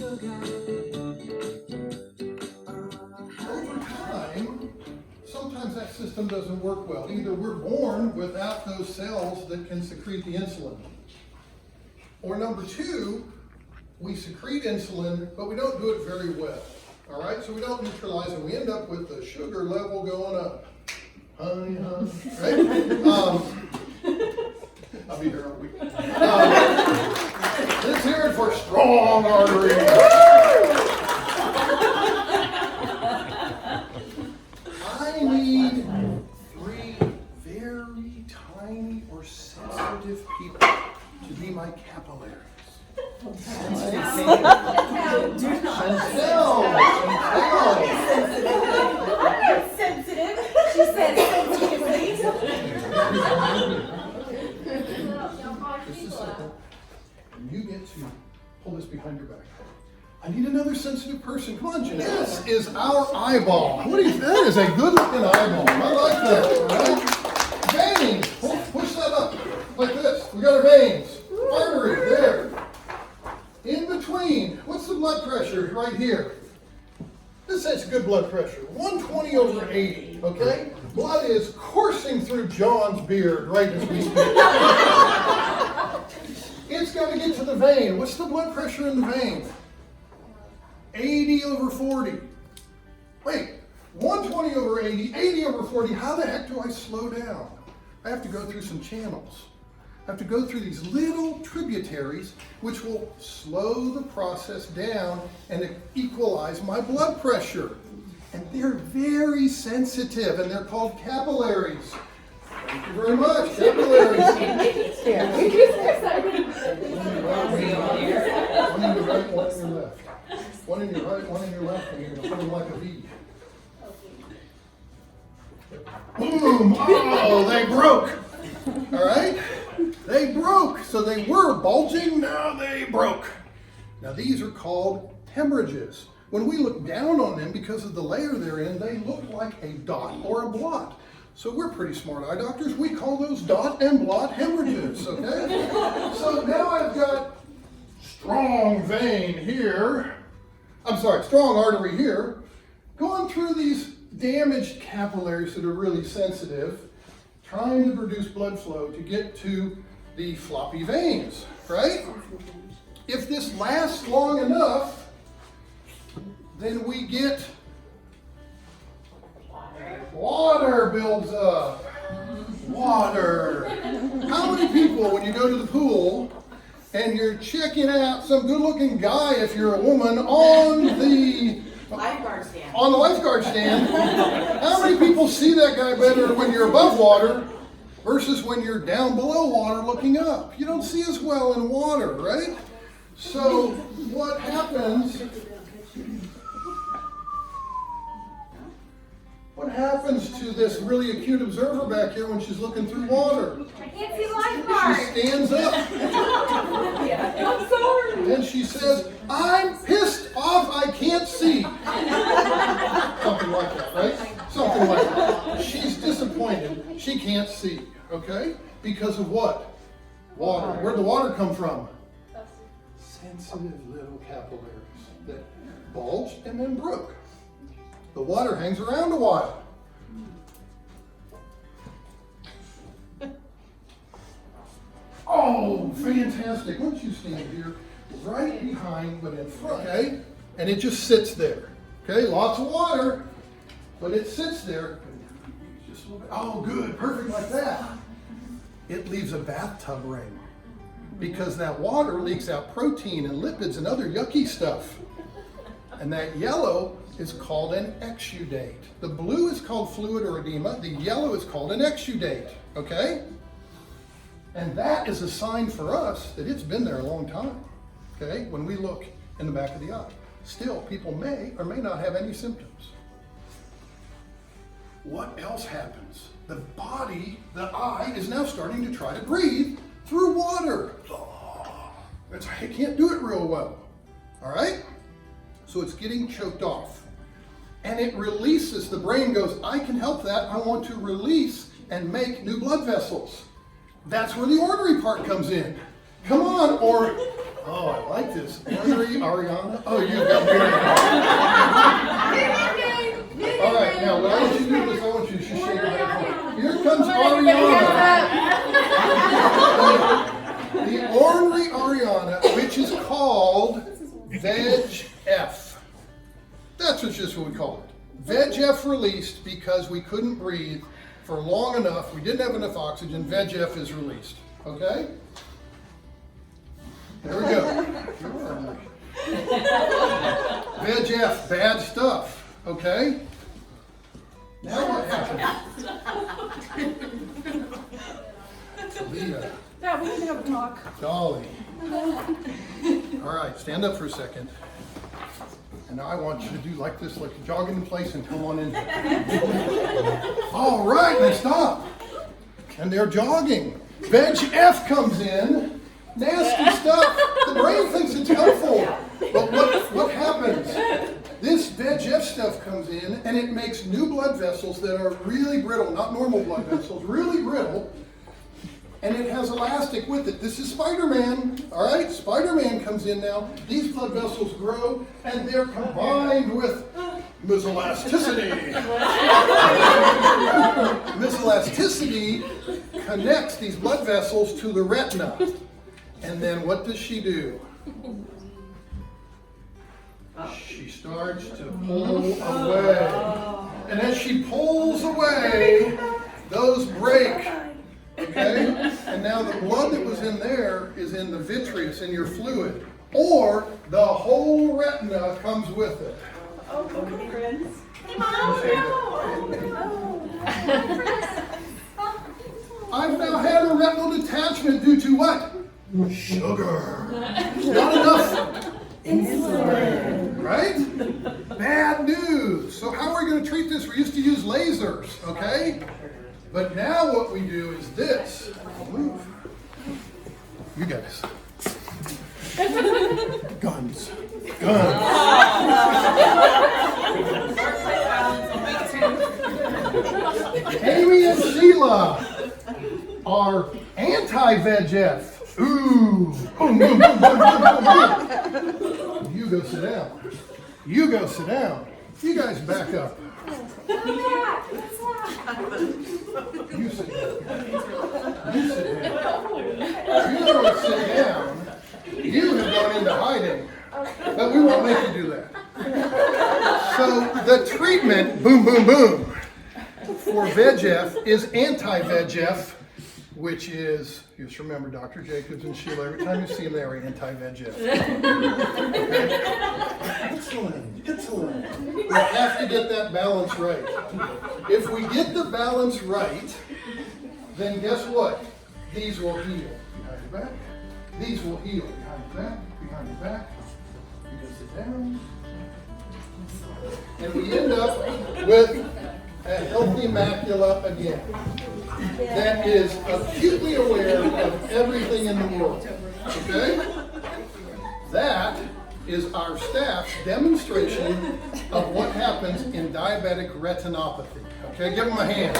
Over time, sometimes that system doesn't work well. Either we're born without those cells that can secrete the insulin, or number two, we secrete insulin, but we don't do it very well. All right, so we don't neutralize it. We end up with the sugar level going up. Honey, right? I'll be here all week. Let's hear it for strong artery. I need 3 very tiny or sensitive people to be my capillaries. Sensitive. She said sensitively. Just a second. And you get to pull this behind your back. I need another sensitive person. Come on, Jeanette. This is our eyeball. That is a good looking eyeball. I like that. Right? Veins. Push that up like this. We got our veins. Artery there. In between. What's the blood pressure right here? This is good blood pressure. 120/80. Okay? Blood is coursing through John's beard right as we speak. It's got to get to the vein. What's the blood pressure in the vein? 80/40. Wait, 120/80, 80/40. How the heck do I slow down? I have to go through some channels. I have to go through these little tributaries which will slow the process down and equalize my blood pressure. And they're very sensitive, and they're called capillaries. Thank you very much, capillaries. One in your right, one in your left. One in your right, one in your left, and you're going to put them like a V. Boom! Oh, they broke. All right? They broke. So they were bulging, now they broke. Now these are called hemorrhages. When we look down on them, because of the layer they're in, they look like a dot or a blot. So we're pretty smart eye doctors. We call those dot and blot hemorrhages, okay? So now I've got strong vein here. Strong artery here, going through these damaged capillaries that are really sensitive, trying to produce blood flow to get to the floppy veins, right? If this lasts long enough, then we get water builds up. Water. How many people, when you go to the pool and you're checking out some good-looking guy, if you're a woman, on the lifeguard stand, how many people see that guy better when you're above water versus when you're down below water looking up? You don't see as well in water, right? So what happens? What happens to this really acute observer back here when she's looking through water? I can't see lifeguard. She stands up. I'm sorry. And she says, I'm pissed off, I can't see. Something like that, right? Something like that. She's disappointed. She can't see, okay? Because of what? Water. Where'd the water come from? Sensitive little capillaries that bulged and then broke. The water hangs around a while. Oh, fantastic. Once you stand here, right behind, but in front, okay? And it just sits there, okay? Lots of water, but it sits there. Just a little bit. Oh, good, perfect like that. It leaves a bathtub ring because that water leaks out protein and lipids and other yucky stuff. And that yellow is called an exudate. The blue is called fluid or edema. The yellow is called an exudate, okay? And that is a sign for us that it's been there a long time, okay? When we look in the back of the eye. Still, people may or may not have any symptoms. What else happens? The body, the eye, is now starting to try to breathe through water. It can't do it real well, all right? So it's getting choked off. And it releases, the brain goes, I can help that. I want to release and make new blood vessels. That's where the artery part comes in. Come on, or Oh, I like this. Ornery Ariana. Oh, you got me. All right, now what I want you to do is I want you to shake your head. Here comes Ariana. The ornery Ariana, which is called VEGF. That's just what we call it. VEGF released because we couldn't breathe for long enough. We didn't have enough oxygen. VEGF is released. Okay? There we go. VEGF, bad stuff. Okay? Now what happens? Leah, Yeah, we can have a talk. Dolly. All right, stand up for a second. And now I want you to do like this, like jogging in place and come on in here. All right, they stop. And they're jogging. VEGF comes in. Nasty stuff. The brain thinks it's helpful. But what happens? This VEGF stuff comes in and it makes new blood vessels that are really brittle, not normal blood vessels, really brittle. And it has elastic with it. This is Spider-Man, all right? Spider-Man comes in now. These blood vessels grow, and they're combined with miselasticity. Miselasticity connects these blood vessels to the retina. And then what does she do? She starts to pull away. And as she pulls away, those break. Okay? And now the blood that was in there is in the vitreous, in your fluid. Or the whole retina comes with it. Oh, okay, friends. Hey, I've now had a retinal detachment due to what? Sugar. Not enough insulin. Right? Bad news. So how are we going to treat this? We used to use lasers, okay? But now what we do is this. Move. You guys. Guns. Guns. Amy and Sheila are anti-VEGF. Ooh. Boom, boom, boom, boom, boom, boom, boom. You go sit down. You go sit down. You guys back up. You sit down. You sit down. You don't sit down. You have gone into hiding. But we won't make you do that. So the treatment, boom, boom, boom, for VEGF is anti-VEGF, which is, just remember Dr. Jacobs and Sheila, every time you see them, they are anti-VEGF. Okay? Excellent. We have to get that balance right. If we get the balance right, then guess what? These will heal. Behind your back. These will heal. Behind your back. Behind your back. You can sit down. And we end up with a healthy macula again that is acutely aware of everything in the world. Okay? That is our staff's demonstration of what happens in diabetic retinopathy. Okay, give them a hand.